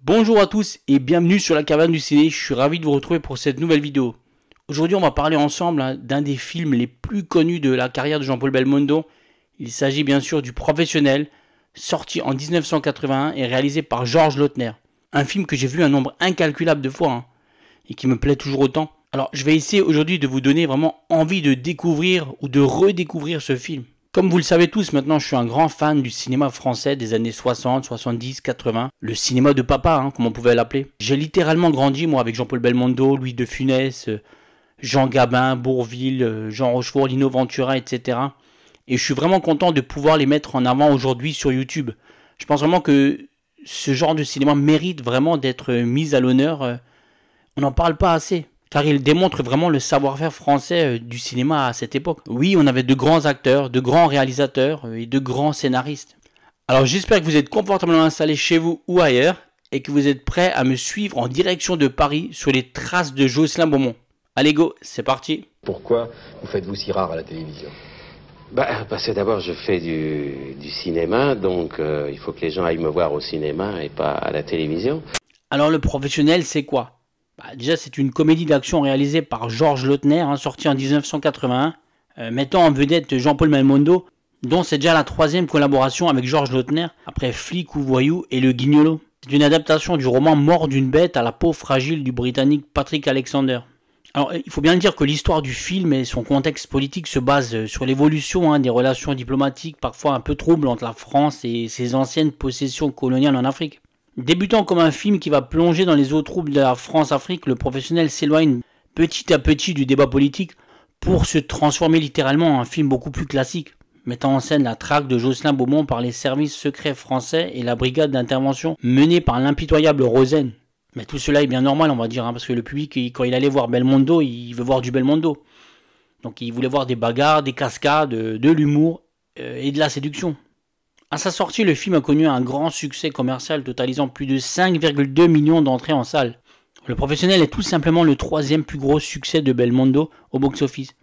Bonjour à tous et bienvenue sur la caverne du ciné, je suis ravi de vous retrouver pour cette nouvelle vidéo. Aujourd'hui on va parler ensemble d'un des films les plus connus de la carrière de Jean-Paul Belmondo. Il s'agit bien sûr du Professionnel, sorti en 1981 et réalisé par Georges Lautner. Un film que j'ai vu un nombre incalculable de fois et qui me plaît toujours autant. Alors je vais essayer aujourd'hui de vous donner vraiment envie de découvrir ou de redécouvrir ce film. Comme vous le savez tous, maintenant je suis un grand fan du cinéma français des années 60, 70, 80. Le cinéma de papa, comme on pouvait l'appeler. J'ai littéralement grandi, moi, avec Jean-Paul Belmondo, Louis de Funès, Jean Gabin, Bourvil, Jean Rochefort, Lino Ventura, etc. Et je suis vraiment content de pouvoir les mettre en avant aujourd'hui sur YouTube. Je pense vraiment que ce genre de cinéma mérite vraiment d'être mis à l'honneur. On n'en parle pas assez. Car il démontre vraiment le savoir-faire français du cinéma à cette époque. Oui, on avait de grands acteurs, de grands réalisateurs et de grands scénaristes. Alors j'espère que vous êtes confortablement installés chez vous ou ailleurs et que vous êtes prêts à me suivre en direction de Paris sur les traces de Jocelyn Beaumont. Allez go, c'est parti. Pourquoi vous faites-vous si rare à la télévision? Parce que d'abord je fais du cinéma, donc il faut que les gens aillent me voir au cinéma et pas à la télévision. Alors le Professionnel, c'est quoi? Déjà, c'est une comédie d'action réalisée par Georges Lautner, sortie en 1981, mettant en vedette Jean-Paul Belmondo, dont c'est déjà la troisième collaboration avec Georges Lautner, après Flic ou Voyou et Le Guignolo. C'est une adaptation du roman Mort d'une bête à la peau fragile du Britannique Patrick Alexander. Alors, il faut bien dire que l'histoire du film et son contexte politique se basent sur l'évolution des relations diplomatiques parfois un peu troubles entre la France et ses anciennes possessions coloniales en Afrique. Débutant comme un film qui va plonger dans les eaux troubles de la France-Afrique, le Professionnel s'éloigne petit à petit du débat politique pour se transformer littéralement en un film beaucoup plus classique, mettant en scène la traque de Jocelyn Beaumont par les services secrets français et la brigade d'intervention menée par l'impitoyable Rosen. Mais tout cela est bien normal, on va dire, parce que le public, quand il allait voir Belmondo, il veut voir du Belmondo. Donc il voulait voir des bagarres, des cascades, de l'humour et de la séduction. À sa sortie, le film a connu un grand succès commercial totalisant plus de 5,2 millions d'entrées en salle. Le Professionnel est tout simplement le troisième plus gros succès de Belmondo au box-office,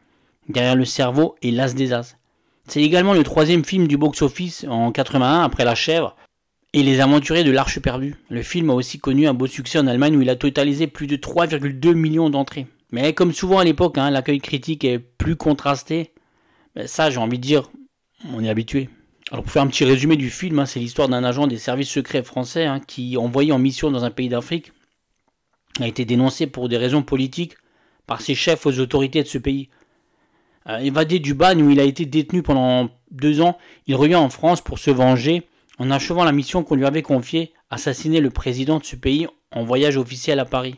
derrière Le Cerveau et L'As des As. C'est également le troisième film du box-office en 81 après La Chèvre et Les Aventuriers de l'Arche perdue. Le film a aussi connu un beau succès en Allemagne où il a totalisé plus de 3,2 millions d'entrées. Mais comme souvent à l'époque, l'accueil critique est plus contrasté. Ça, j'ai envie de dire, on est habitué. Alors pour faire un petit résumé du film, c'est l'histoire d'un agent des services secrets français qui, envoyé en mission dans un pays d'Afrique, a été dénoncé pour des raisons politiques par ses chefs aux autorités de ce pays. Évadé du Ban où il a été détenu pendant 2 ans, il revient en France pour se venger en achevant la mission qu'on lui avait confiée, assassiner le président de ce pays en voyage officiel à Paris.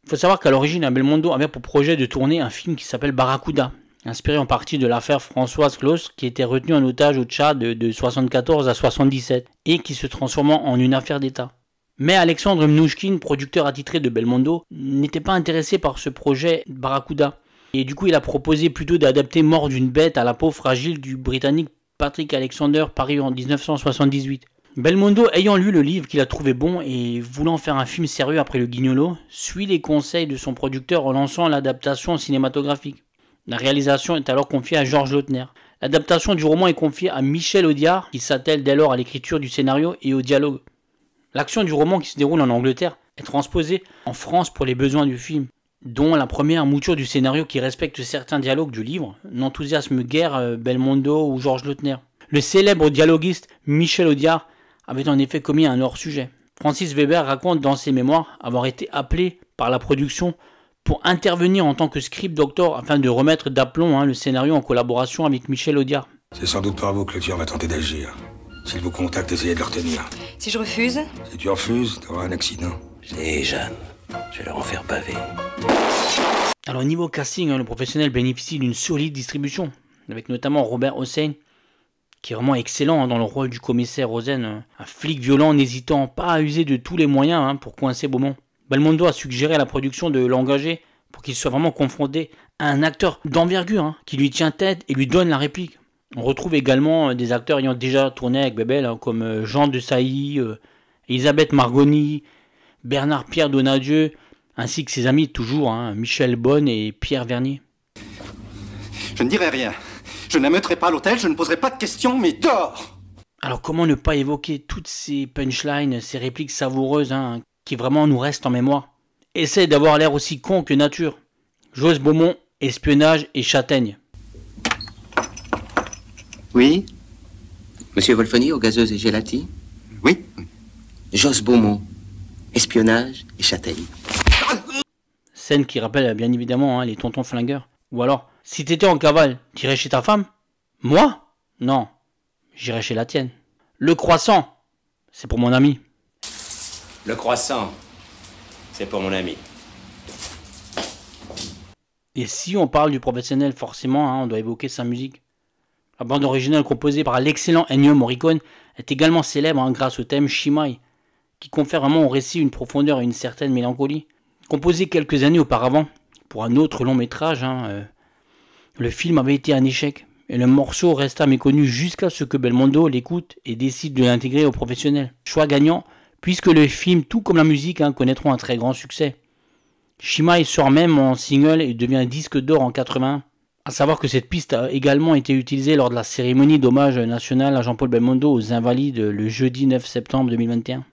Il faut savoir qu'à l'origine, Belmondo avait pour projet de tourner un film qui s'appelle Barracuda, inspiré en partie de l'affaire Françoise Claus, qui était retenue en otage au Tchad de 74 à 77, et qui se transformant en une affaire d'État. Mais Alexandre Mnouchkine, producteur attitré de Belmondo, n'était pas intéressé par ce projet Barracuda, et du coup il a proposé plutôt d'adapter Mort d'une bête à la peau fragile du Britannique Patrick Alexander, paru en 1978. Belmondo, ayant lu le livre qu'il a trouvé bon et voulant faire un film sérieux après Le Guignolo, suit les conseils de son producteur en lançant l'adaptation cinématographique. La réalisation est alors confiée à Georges Lautner. L'adaptation du roman est confiée à Michel Audiard, qui s'attelle dès lors à l'écriture du scénario et au dialogue. L'action du roman, qui se déroule en Angleterre, est transposée en France pour les besoins du film, dont la première mouture du scénario qui respecte certains dialogues du livre n'enthousiasme guère Belmondo ou Georges Lautner. Le célèbre dialoguiste Michel Audiard avait en effet commis un hors-sujet. Francis Weber raconte dans ses mémoires avoir été appelé par la production pour intervenir en tant que script doctor afin de remettre d'aplomb le scénario en collaboration avec Michel Audiard. C'est sans doute par vous que le tueur va tenter d'agir. S'il vous contacte, essayez de le retenir. Si je refuse? Si tu refuses, tu auras un accident. Et Jeanne, je vais leur en faire paver. Alors niveau casting, le Professionnel bénéficie d'une solide distribution, avec notamment Robert Hossein, qui est vraiment excellent dans le rôle du commissaire Rosen, un flic violent n'hésitant pas à user de tous les moyens pour coincer Beaumont. Belmondo a suggéré à la production de l'engager pour qu'il soit vraiment confronté à un acteur d'envergure qui lui tient tête et lui donne la réplique. On retrouve également des acteurs ayant déjà tourné avec Bébel, comme Jean de Sailly, Elisabeth Margoni, Bernard-Pierre Donadieu, ainsi que ses amis toujours, hein, Michel Bonne et Pierre Vernier. Je ne dirai rien. Je n'ameuterai pas l'hôtel, je ne poserai pas de questions, mais dehors! Alors comment ne pas évoquer toutes ces punchlines, ces répliques savoureuses, hein, qui vraiment nous restent en mémoire. Essaye d'avoir l'air aussi con que nature. Jos Beaumont, espionnage et châtaigne. Oui? Monsieur Wolfoni, aux gazeuses et gélatis? Oui? Jos Beaumont, espionnage et châtaigne. Scène qui rappelle bien évidemment les tontons flingueurs. Ou alors, si t'étais en cavale, t'irais chez ta femme? Moi? Non, j'irais chez la tienne. Le croissant, c'est pour mon ami. Le croissant, c'est pour mon ami. Et si on parle du professionnel, forcément, on doit évoquer sa musique. La bande originale composée par l'excellent Ennio Morricone est également célèbre grâce au thème Shimai, qui confère vraiment au récit une profondeur et une certaine mélancolie. Composé quelques années auparavant, pour un autre long métrage, le film avait été un échec, et le morceau resta méconnu jusqu'à ce que Belmondo l'écoute et décide de l'intégrer au professionnel. Choix gagnant, puisque le film, tout comme la musique, connaîtront un très grand succès. Shimai sort même en single et devient disque d'or en 81. A savoir que cette piste a également été utilisée lors de la cérémonie d'hommage national à Jean-Paul Belmondo aux Invalides le jeudi 9 septembre 2021.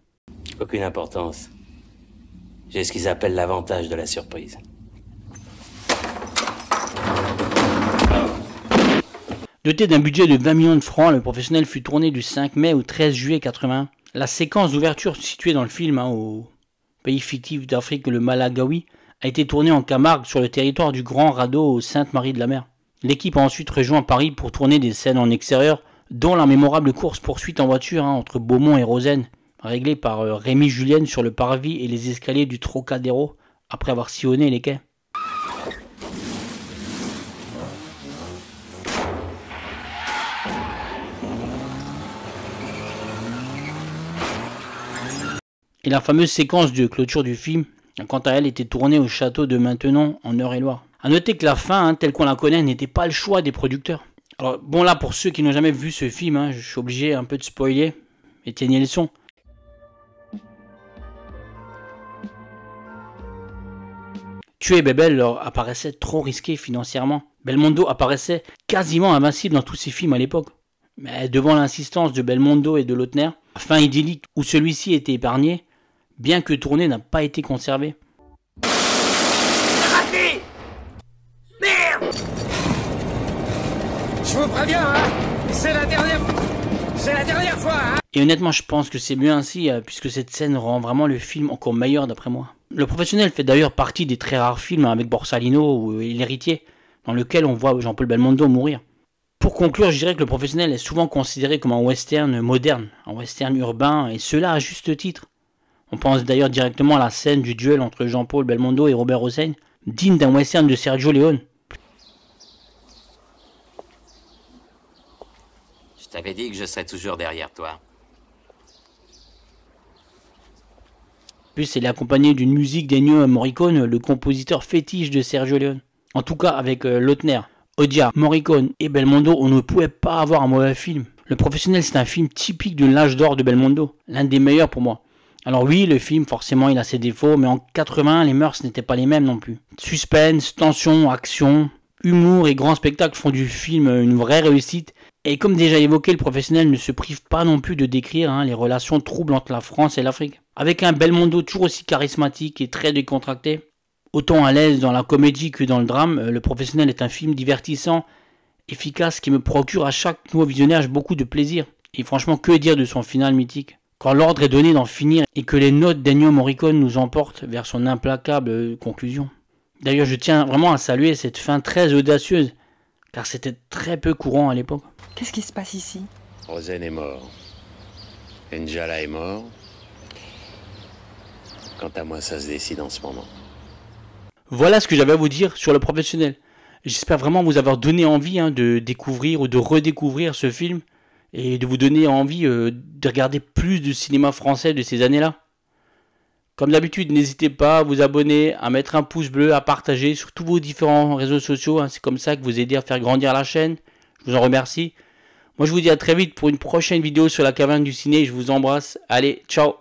Aucune importance. J'ai ce qu'ils appellent l'avantage de la surprise. Doté d'un budget de 20 millions de francs, le professionnel fut tourné du 5 mai au 13 juillet 81. La séquence d'ouverture située dans le film au pays fictif d'Afrique, le Malagawi, a été tournée en Camargue sur le territoire du Grand Radeau aux Saintes-Maries-de-la-Mer. L'équipe a ensuite rejoint Paris pour tourner des scènes en extérieur, dont la mémorable course-poursuite en voiture entre Beaumont et Rosen, réglée par Rémi Julienne sur le parvis et les escaliers du Trocadéro, après avoir sillonné les quais. Et la fameuse séquence de clôture du film, quant à elle, était tournée au château de Maintenon en Eure-et-Loire. A noter que la fin, telle qu'on la connaît, n'était pas le choix des producteurs. Alors bon, là, pour ceux qui n'ont jamais vu ce film, je suis obligé un peu de spoiler. Éteignez le son. Tuer Bébel leur apparaissait trop risqué financièrement. Belmondo apparaissait quasiment invincible dans tous ses films à l'époque. Mais devant l'insistance de Belmondo et de Lautner, la fin idyllique où celui-ci était épargné, bien que tourné, n'a pas été conservé. Raté! Merde! Je vous préviens, c'est la dernière fois, Et honnêtement, je pense que c'est mieux ainsi, puisque cette scène rend vraiment le film encore meilleur d'après moi. Le professionnel fait d'ailleurs partie des très rares films avec Borsalino ou L'Héritier, dans lequel on voit Jean-Paul Belmondo mourir. Pour conclure, je dirais que le professionnel est souvent considéré comme un western moderne, un western urbain, et cela à juste titre. On pense d'ailleurs directement à la scène du duel entre Jean-Paul Belmondo et Robert Hossein, digne d'un western de Sergio Leone. Je t'avais dit que je serais toujours derrière toi. Plus elle est accompagnée d'une musique d'Ennio Morricone, le compositeur fétiche de Sergio Leone. En tout cas, avec Lautner, Odia, Morricone et Belmondo, on ne pouvait pas avoir un mauvais film. Le professionnel, c'est un film typique de l'âge d'or de Belmondo, l'un des meilleurs pour moi. Alors oui, le film, forcément, il a ses défauts, mais en 80, les mœurs n'étaient pas les mêmes non plus. Suspense, tension, action, humour et grand spectacle font du film une vraie réussite. Et comme déjà évoqué, le professionnel ne se prive pas non plus de décrire les relations troubles entre la France et l'Afrique. Avec un Belmondo toujours aussi charismatique et très décontracté, autant à l'aise dans la comédie que dans le drame, le professionnel est un film divertissant, efficace, qui me procure à chaque nouveau visionnage beaucoup de plaisir. Et franchement, que dire de son final mythique? Quand l'ordre est donné d'en finir et que les notes d'Ennio Morricone nous emportent vers son implacable conclusion. D'ailleurs, je tiens vraiment à saluer cette fin très audacieuse, car c'était très peu courant à l'époque. Qu'est-ce qui se passe ici? Rosen est mort. Njala est mort. Quant à moi, ça se décide en ce moment. Voilà ce que j'avais à vous dire sur le professionnel. J'espère vraiment vous avoir donné envie de découvrir ou de redécouvrir ce film et de vous donner envie de regarder plus de cinéma français de ces années-là. Comme d'habitude, n'hésitez pas à vous abonner, à mettre un pouce bleu, à partager sur tous vos différents réseaux sociaux. C'est comme ça que vous aidez à faire grandir la chaîne. Je vous en remercie. Moi, je vous dis à très vite pour une prochaine vidéo sur la caverne du ciné. Je vous embrasse. Allez, ciao!